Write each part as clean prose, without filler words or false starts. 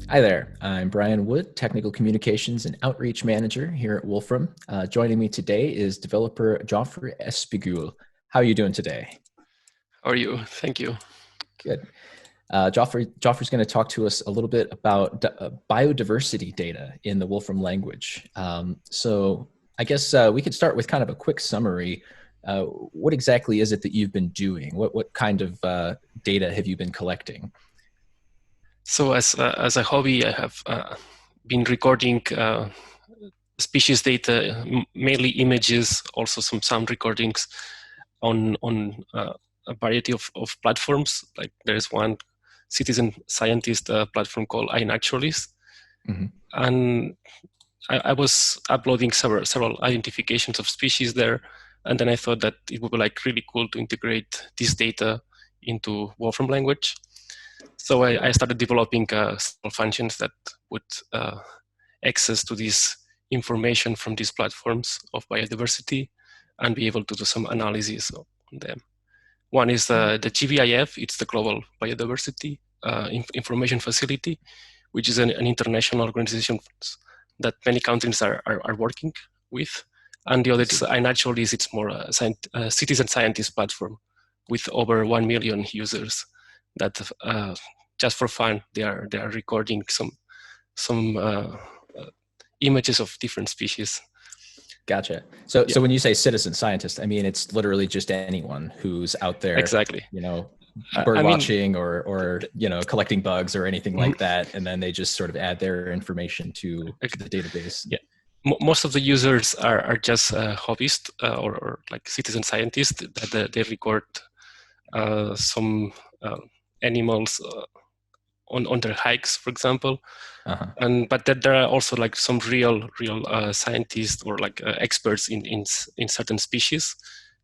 Hi there. I'm Brian Wood, Technical Communications and Outreach Manager here at Wolfram. Joining me today is developer Jofre Espigule. How are you doing today? How are you? Thank you. Good. Joffrey's going to talk to us a little bit about biodiversity data in the Wolfram language. So I guess we could start with kind of a quick summary. What exactly is it that you've been doing? What kind of data have you been collecting? So as a hobby, I have been recording species data, mainly images, also some sound recordings on a variety of platforms. Like there's one citizen scientist platform called iNaturalist, Mm-hmm. and I was uploading several identifications of species there, and then I thought that it would be like really cool to integrate this data into Wolfram language. So I started developing small functions that would access to this information from these platforms of biodiversity and be able to do some analysis on them. One is the GBIF, it's the Global Biodiversity Information Facility, which is an international organization that many countries are working with. And the other is iNaturalist, it's more a citizen scientist platform with over 1 million users that just for fun they are recording some images of different species. Gotcha. So when you say citizen scientist, I mean it's literally just anyone who's out there, Exactly. Bird I mean, watching or collecting bugs or anything like that, and then they just sort of add their information to the database. Yeah. Most of the users are just hobbyists or like citizen scientists that they record some animals on their hikes, for example. But that there are also like some real scientists or like experts in certain species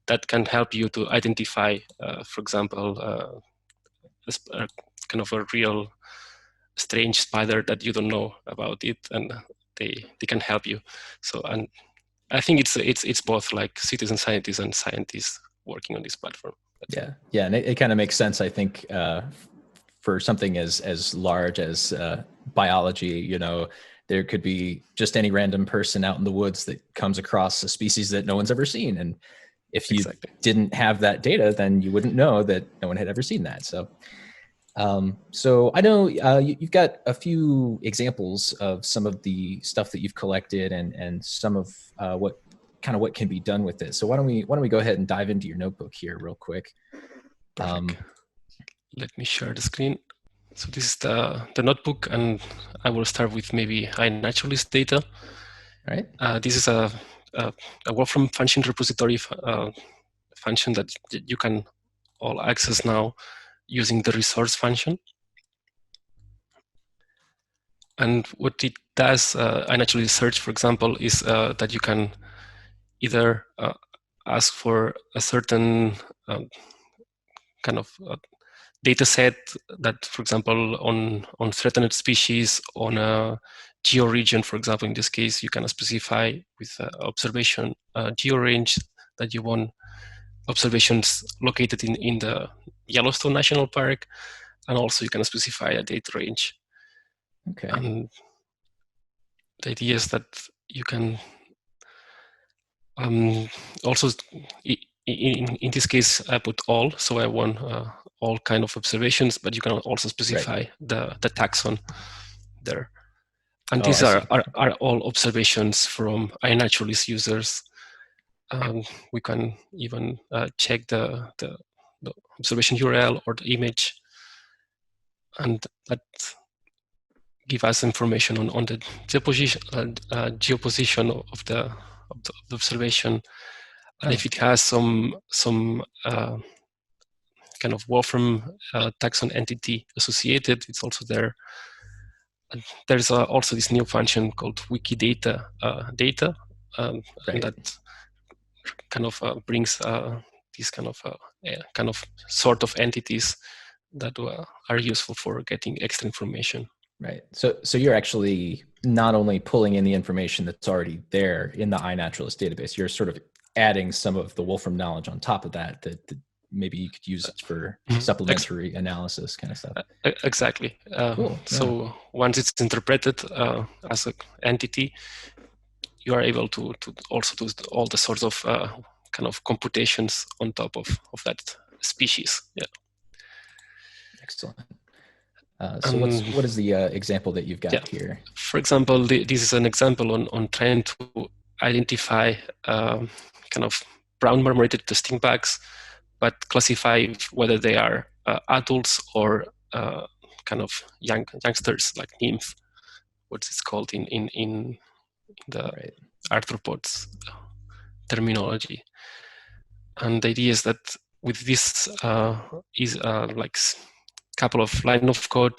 that can help you to identify, for example, kind of a real strange spider that you don't know about it, and they can help you. So, and I think it's both like citizen scientists and scientists working on this platform. Yeah, and it kind of makes sense, I think, for something as large as biology. There could be just any random person out in the woods that comes across a species that no one's ever seen, and if you didn't have that data, then you wouldn't know that no one had ever seen that. So I know you've got a few examples of some of the stuff that you've collected and some of what can be done with it. So why don't we go ahead and dive into your notebook here real quick? Let me share the screen. So this is the notebook, and I will start with maybe iNaturalist data. All right. This is a Wolfram Function Repository function that you can all access now using the resource function. And what it does, iNaturalist search, for example, is that you can either ask for a certain kind of data set that, for example, on threatened species, on a georegion, for example, in this case, you can specify with observation georange that you want observations located in the Yellowstone National Park, and also you can specify a date range. Okay. And the idea is that you can also, in this case, I put all, so I want all kind of observations, but you can also specify the taxon there. And these are all observations from iNaturalist users. We can even check the observation URL or the image, and that give us information on the geoposition of the observation. And if it has some kind of Wolfram taxon entity associated, it's also there. And there's also this new function called Wikidata data, and that kind of brings these kind of sort of entities that are useful for getting extra information. Right. So you're actually not only pulling in the information that's already there in the iNaturalist database, you're sort of adding some of the Wolfram knowledge on top of that maybe you could use for supplementary analysis kind of stuff. Exactly. Cool. So once it's interpreted as an entity, you are able to also do all the sorts of kind of computations on top of that species. Yeah. Excellent. So what is the example that you've got here? For example, this is an example on trying to identify kind of brown marmorated stingbugs, but classify whether they are adults or kind of youngsters, like nymph, what it's called in the arthropods terminology. And the idea is that with this is like couple of line of code,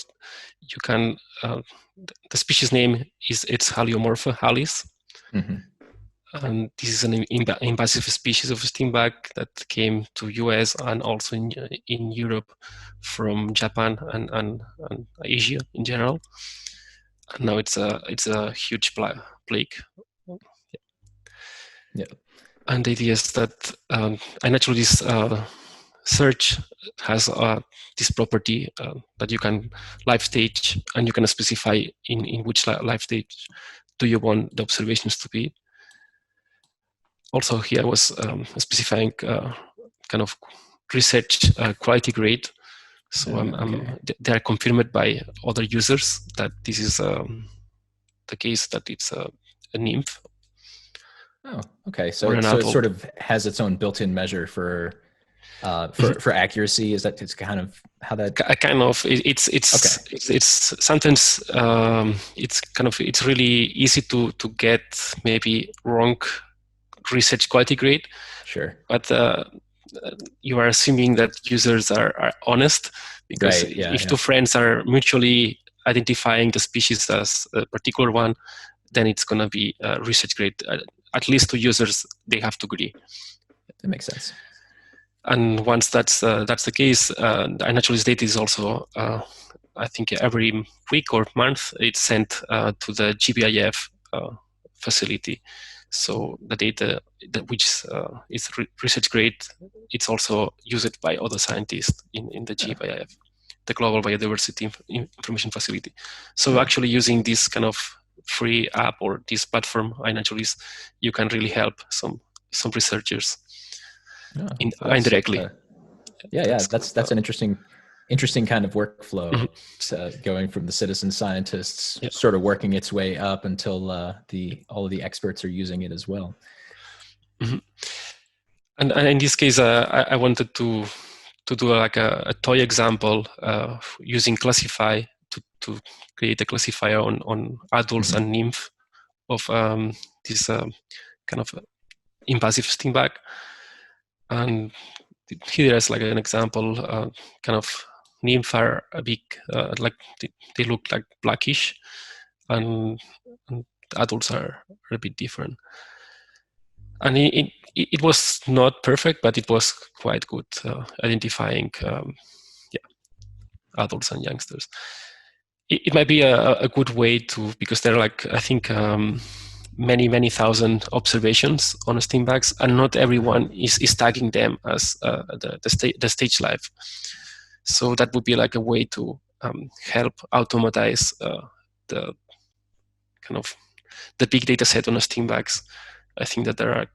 you can the species name is Haliomorpha halis. And this is an invasive species of stingbug that came to US and also in Europe from Japan and Asia in general. And now it's a huge plague. Yeah. And the idea is that iNaturalist search has this property that you can live stage, and you can specify in which live stage do you want the observations to be. Also here I was specifying kind of research quality grade. So they are confirmed by other users that this is the case, that it's a nymph. Oh, okay. So it sort of has its own built-in measure for accuracy. Is that it's kind of how that kind of it's sometimes it's really easy to get maybe wrong research quality grade. Sure. But you are assuming that users are honest, because if two friends are mutually identifying the species as a particular one, then it's going to be research grade. At least two users, they have to agree. That makes sense. And once that's the case, iNaturalist data is also, I think every week or month, it's sent to the GBIF facility. So the data which is research grade, it's also used by other scientists in the GBIF, the Global Biodiversity Information Facility. So actually using this kind of free app or this platform, iNaturalist, you can really help some researchers indirectly. That's an interesting kind of workflow. Going from the citizen scientists, sort of working its way up until all of the experts are using it as well. And in this case, I wanted to do like a toy example using Classify to create a classifier on adults and nymph of this kind of invasive stingbug. And here is like an example, kind of nymph are a big, like they look like blackish, and adults are a bit different. And it was not perfect, but it was quite good identifying adults and youngsters. It might be a good way to, because there are like, I think, many thousand observations on stingbugs, and not everyone is tagging them as the stage life. So that would be like a way to help automatize the kind of the big data set on stingbugs. I think that there are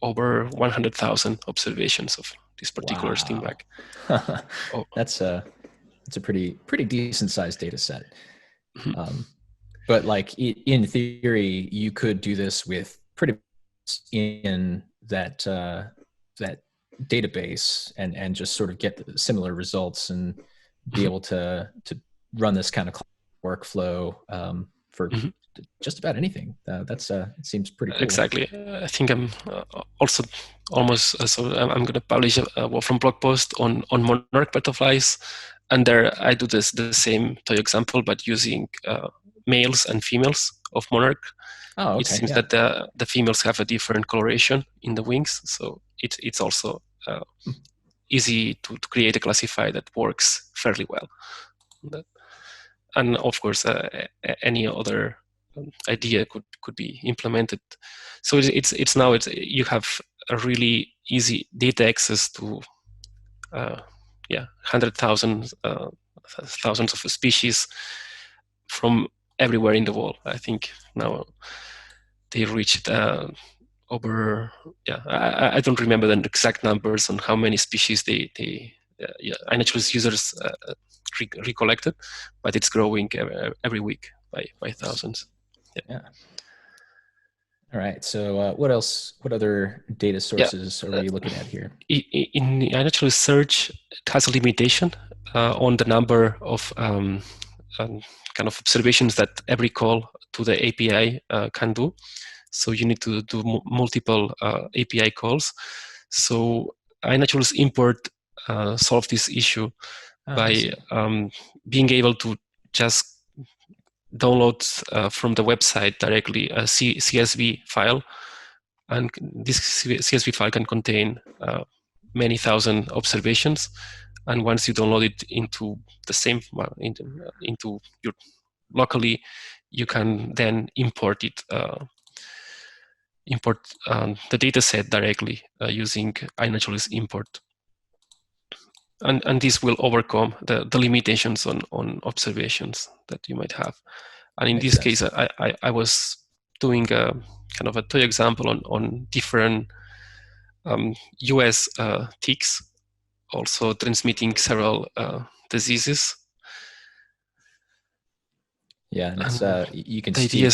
over 100,000 observations of this particular stingbug. That's a pretty decent sized data set. But like in theory, you could do this with pretty much in that that database and just sort of get similar results and be able to run this kind of workflow for just about anything. That's it seems pretty cool. Exactly. I think I'm also almost so I'm going to publish a Wolfram blog post on monarch butterflies, and there I do the same toy example, but using males and females of monarch. Oh, okay. It seems that the females have a different coloration in the wings, so it's also easy to create a classifier that works fairly well. And of course, any other idea could be implemented. So it's now you have a really easy data access to 100,000 thousands of species from everywhere in the world. I think now they reached over. I don't remember the exact numbers on how many species iNaturalist users recollected, but it's growing every week by thousands. Yeah. All right. So what else? What other data sources are we looking at here? In iNaturalist search, it has a limitation on the number of kind of observations that every call to the API can do. So you need to do multiple API calls. So iNaturalist import solved this issue by being able to just download from the website directly a CSV file, and this CSV file can contain many thousand observations. And once you download it into the same into your locally, you can then import it. Import the data set directly using iNaturalist import. And this will overcome the limitations on observations that you might have. And in this case, I was doing a kind of a toy example on different US ticks, also transmitting several diseases. Yeah, and it's you can see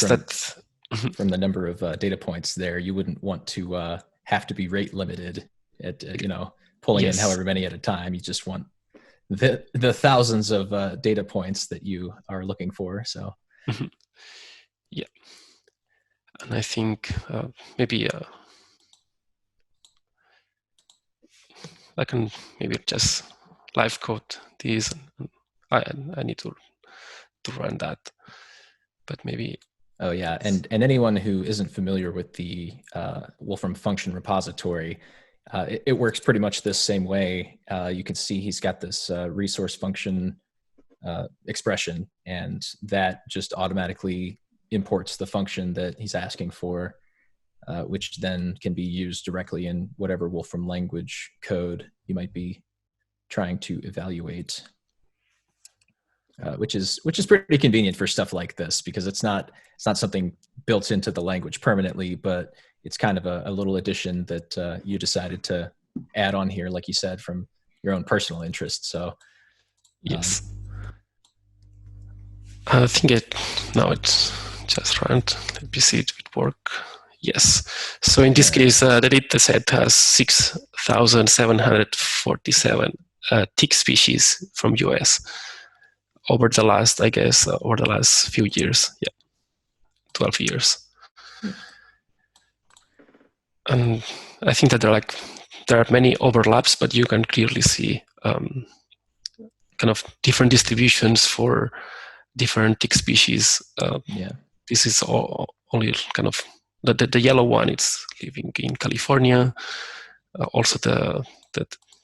from the number of data points there, you wouldn't want to have to be rate limited at pulling in however many at a time. You just want the thousands of data points that you are looking for. So yeah, and I think maybe I can maybe just live code these. I need to run that, but maybe. Oh yeah, and anyone who isn't familiar with the Wolfram Function Repository, it works pretty much this same way. You can see he's got this resource function expression, and that just automatically imports the function that he's asking for, which then can be used directly in whatever Wolfram language code you might be trying to evaluate. Which is pretty convenient for stuff like this, because it's not something built into the language permanently, but it's kind of a little addition that you decided to add on here, like you said, from your own personal interest. So yes, I think now it's just run. Let me see it would work. Yes. So in this case, the data set has 6,747 tick species from US. Over the last, I guess, over the last few years, 12 years. And I think that there are many overlaps, but you can clearly see kind of different distributions for different tick species. This is only kind of the yellow one. It's living in California. Also the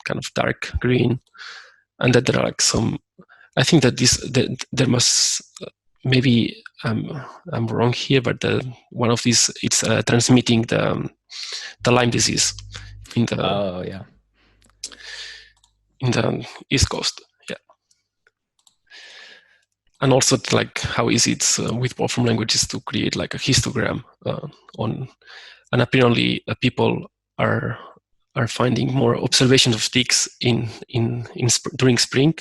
kind of dark green, and that there are some. I think that there must maybe I'm wrong here, but one of these it's transmitting the Lyme disease in the in the East Coast, and also like how easy it's with Wolfram languages to create like a histogram on, and apparently people are finding more observations of ticks during spring.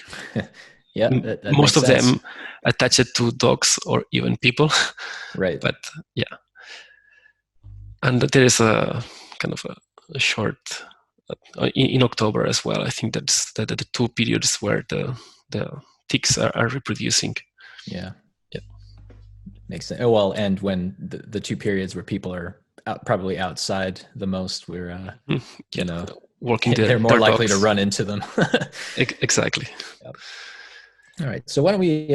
Yeah, most of them attached to dogs or even people. Right. But and there is a kind of a short in October as well. I think that's the 2 periods where the ticks are reproducing. Yeah. Makes sense. Oh, well, and when the 2 periods where people are probably outside the most, we're working. They're more likely to run into them. Exactly. Yep. All right. So why don't we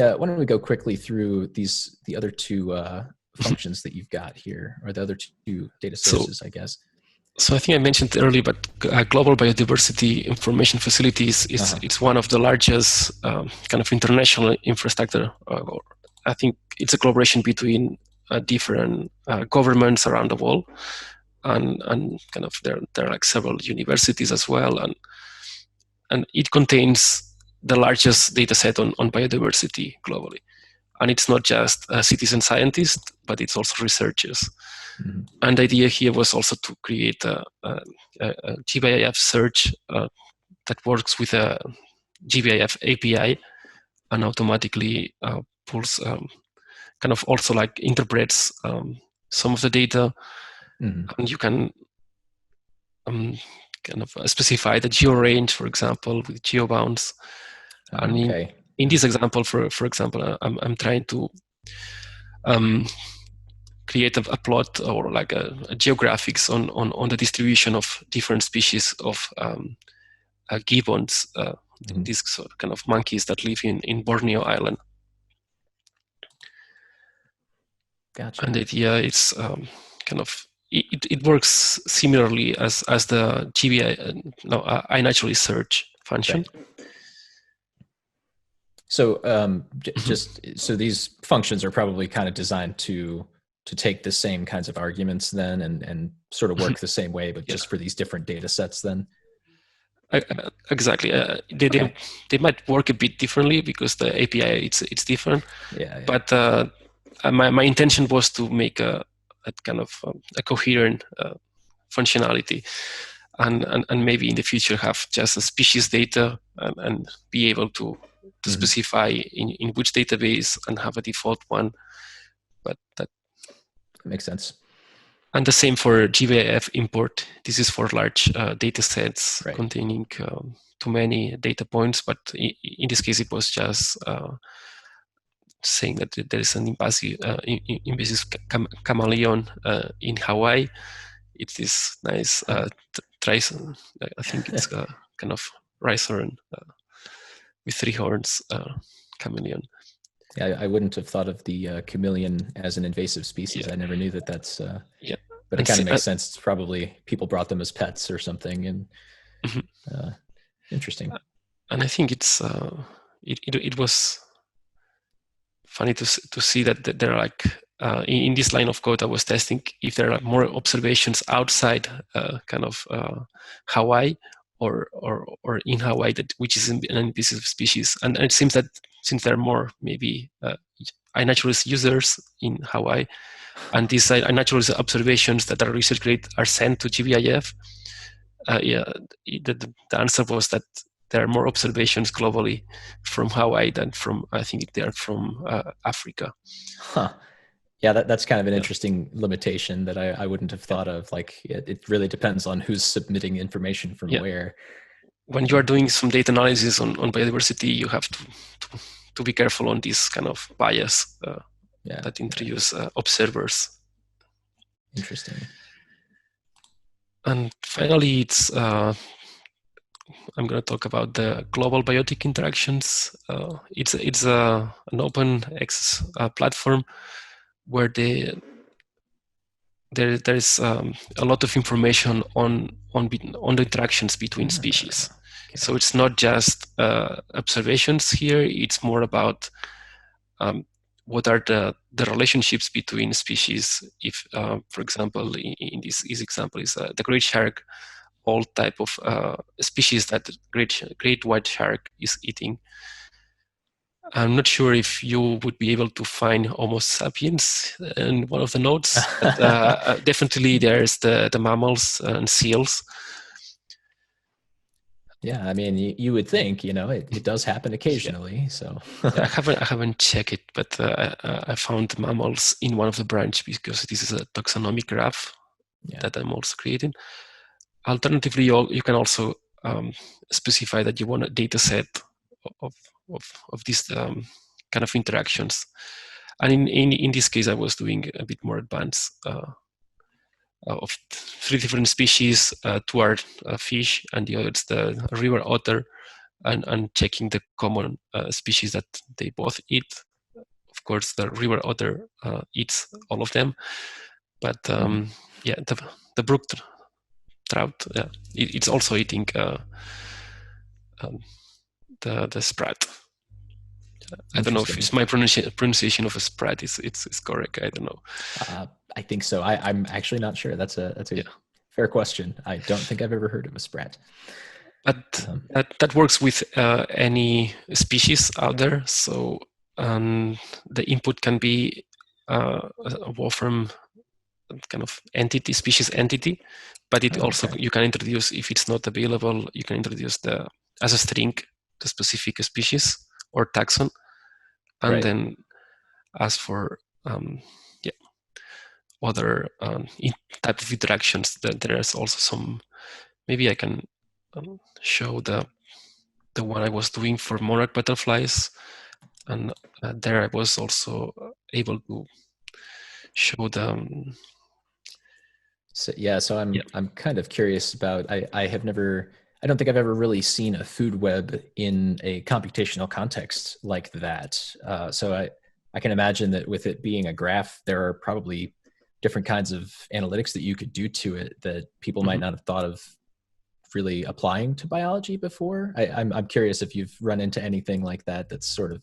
go quickly through the other 2 functions that you've got here, or the other 2 data sources, I guess. So I think I mentioned earlier, but Global Biodiversity Information Facilities is it's one of the largest kind of international infrastructure. I think it's a collaboration between different governments around the world, and kind of there are like several universities as well, and and it contains the largest data set on biodiversity globally. And it's not just citizen scientists, but it's also researchers. Mm-hmm. And the idea here was also to create a GBIF search that works with a GBIF API and automatically pulls, kind of also like interprets some of the data. Mm-hmm. And you can kind of specify the geo range, for example, with geo bounds. And in this example, for example, I'm trying to create a plot or like a geographics on the distribution of different species of gibbons, mm-hmm. these sort of kind of monkeys that live in Borneo Island. Gotcha. And the idea is kind of it works similarly as the iNaturalist search function. Right. So so these functions are probably kind of designed to take the same kinds of arguments then and sort of work the same way, but just for these different data sets then? Exactly. They might work a bit differently because the API it's different. Yeah. But my intention was to make a kind of a coherent functionality, and maybe in the future have just a species data and be able to mm-hmm. specify in which database and have a default one. But that makes sense. And the same for GBIF import. This is for large data sets containing too many data points. But in this case, it was just saying that there is an invasive chameleon in Hawaii. It's this nice trison. I think it's kind of rhizome with 3 horns chameleon. Yeah, I wouldn't have thought of the chameleon as an invasive species. Yeah. I never knew that that's... yeah. But it kind of makes sense. It's probably people brought them as pets or something. And mm-hmm. Interesting. And I think it's it was funny to see that there are like in this line of code I was testing if there are more observations outside kind of Hawaii or in Hawaii which is an invasive species, and it seems that since there are more maybe iNaturalist users in Hawaii, and these iNaturalist observations that are research grade are sent to GBIF, the answer was that there are more observations globally from Hawaii than from, I think they are from Africa. Huh. Yeah, that's kind of an interesting limitation that I wouldn't have thought of. Like, it really depends on who's submitting information from where. When you are doing some data analysis on biodiversity, you have to be careful on this kind of bias that introduce observers. Interesting. And finally, it's I'm going to talk about the global biotic interactions. It's an open access platform where there is a lot of information on the interactions between species. Okay. So it's not just observations here. It's more about what are the relationships between species. If, for example, in this example is the great shark, all type of species that the great white shark is eating. I'm not sure if you would be able to find Homo sapiens in one of the nodes, but definitely there's the mammals and seals. Yeah, I mean, you would think, it does happen occasionally. So I haven't checked it, but I found mammals in one of the branch because this is a taxonomic graph that I'm also creating. Alternatively, you can also specify that you want a data set of these kind of interactions. And in this case, I was doing a bit more advanced of 3 different species. 2 are fish, and the other is the river otter, and checking the common species that they both eat. Of course, the river otter eats all of them, but the brook trout, it's also eating the sprat. I don't know if it's my pronunciation of a sprat is correct. I don't know. I think so. I'm actually not sure. That's a fair question. I don't think I've ever heard of a sprat. But that works with any species out there. So the input can be a Wolfram kind of entity, species entity, but it also, you can introduce, if it's not available, you can introduce as a string the specific species or taxon, and then as for other type of interactions, there's also some. Maybe I can show the one I was doing for monarch butterflies, and there I was also able to show the. So I'm kind of curious about. I don't think I've ever really seen a food web in a computational context like that. So I can imagine that with it being a graph, there are probably different kinds of analytics that you could do to it that people might not have thought of really applying to biology before. I'm curious if you've run into anything like that that's sort of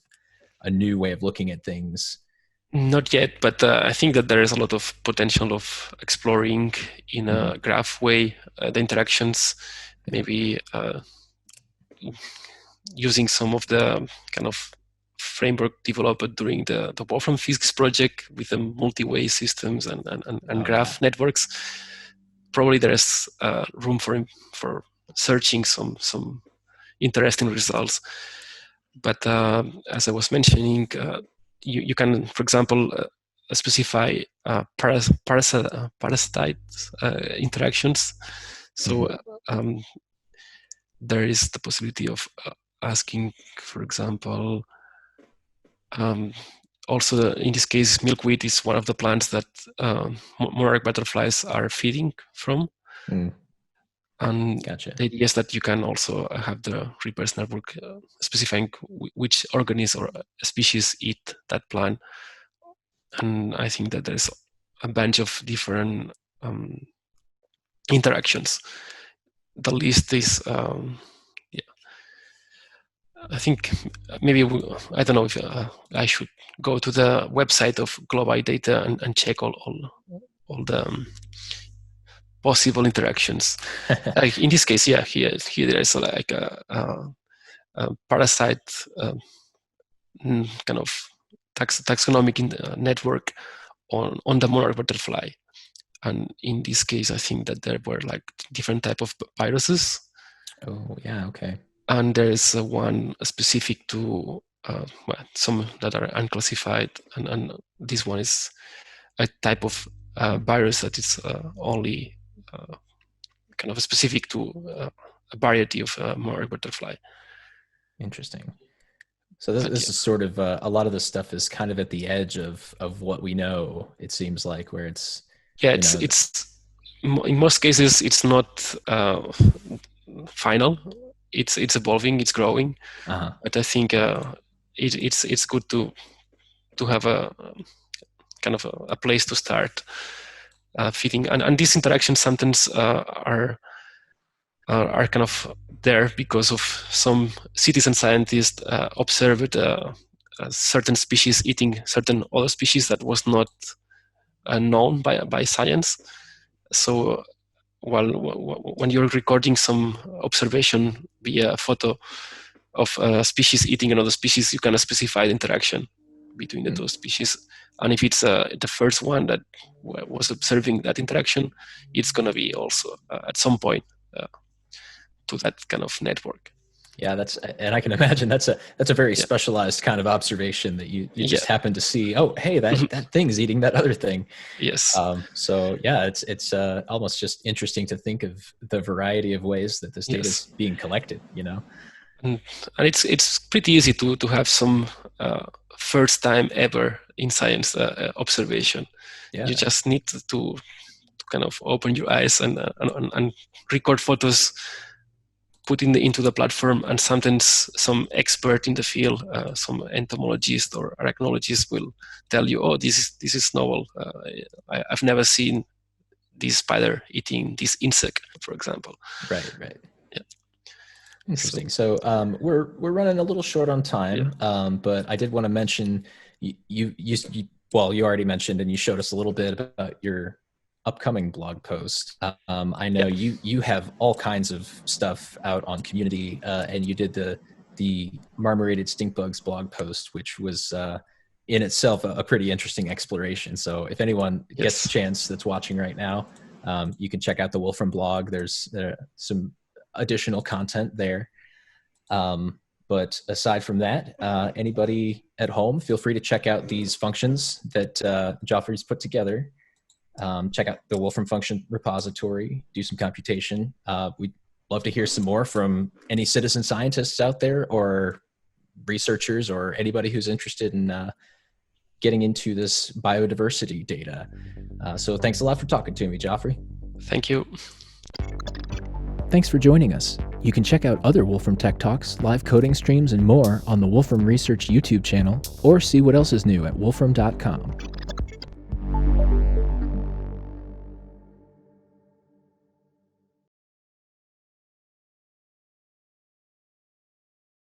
a new way of looking at things. Not yet, but I think that there is a lot of potential of exploring in a graph way the interactions, maybe using some of the kind of framework developed during the Wolfram Physics project with the multi-way systems and graph networks. Probably there is room for searching some interesting results. But as I was mentioning, you can, for example, specify parasite interactions. So there is the possibility of asking, for example, also in this case, milkweed is one of the plants that monarch butterflies are feeding from. And Gotcha. the idea is that you can also have the reverse network specifying which organism or species eat that plant. And I think that there's a bunch of different interactions. The list is, I think maybe, I don't know if I should go to the website of GBIF and check all the possible interactions. In this case, here there is like a parasite kind of taxonomic network on the monarch butterfly. And in this case, I think that there were like different type of viruses. Oh yeah, okay. And there is one specific to some that are unclassified, and this one is a type of virus that is only kind of specific to a variety of monarch butterfly. Interesting. So this is sort of a lot of this stuff is kind of at the edge of what we know. It seems like where it's it's in most cases it's not final. It's evolving, it's growing, but I think it's good to have a kind of a place to start feeding, and these interactions sometimes are kind of there because of some citizen scientists observed certain species eating certain other species that was not known by science. So when you're recording some observation via photo of a species eating another species, you can specify the interaction between the two species. And if it's the first one that was observing that interaction, it's going to be also at some point to that kind of network. Yeah, and I can imagine that's a very specialized kind of observation that you just happen to see. Oh, hey, that thing's eating that other thing. Yes. So yeah, it's almost just interesting to think of the variety of ways that this data is being collected. And it's pretty easy to have some first time ever in science observation. Yeah. You just need to kind of open your eyes and record photos, put into the platform, and sometimes some expert in the field, some entomologist or arachnologist will tell you, oh, this is novel. I've never seen this spider eating this insect, for example. Right. Yeah. Interesting. So we're running a little short on time, but I did want to mention you already mentioned and you showed us a little bit about your upcoming blog post. I know you have all kinds of stuff out on community, and you did the marmorated stink bugs blog post, which was in itself a pretty interesting exploration. So if anyone gets a chance that's watching right now, you can check out the Wolfram blog. There's some additional content there. But aside from that, anybody at home, feel free to check out these functions that Jofre's put together. Check out the Wolfram Function Repository, do some computation. We'd love to hear some more from any citizen scientists out there or researchers or anybody who's interested in getting into this biodiversity data. So thanks a lot for talking to me, Jofre. Thank you. Thanks for joining us. You can check out other Wolfram Tech Talks, live coding streams, and more on the Wolfram Research YouTube channel, or see what else is new at wolfram.com.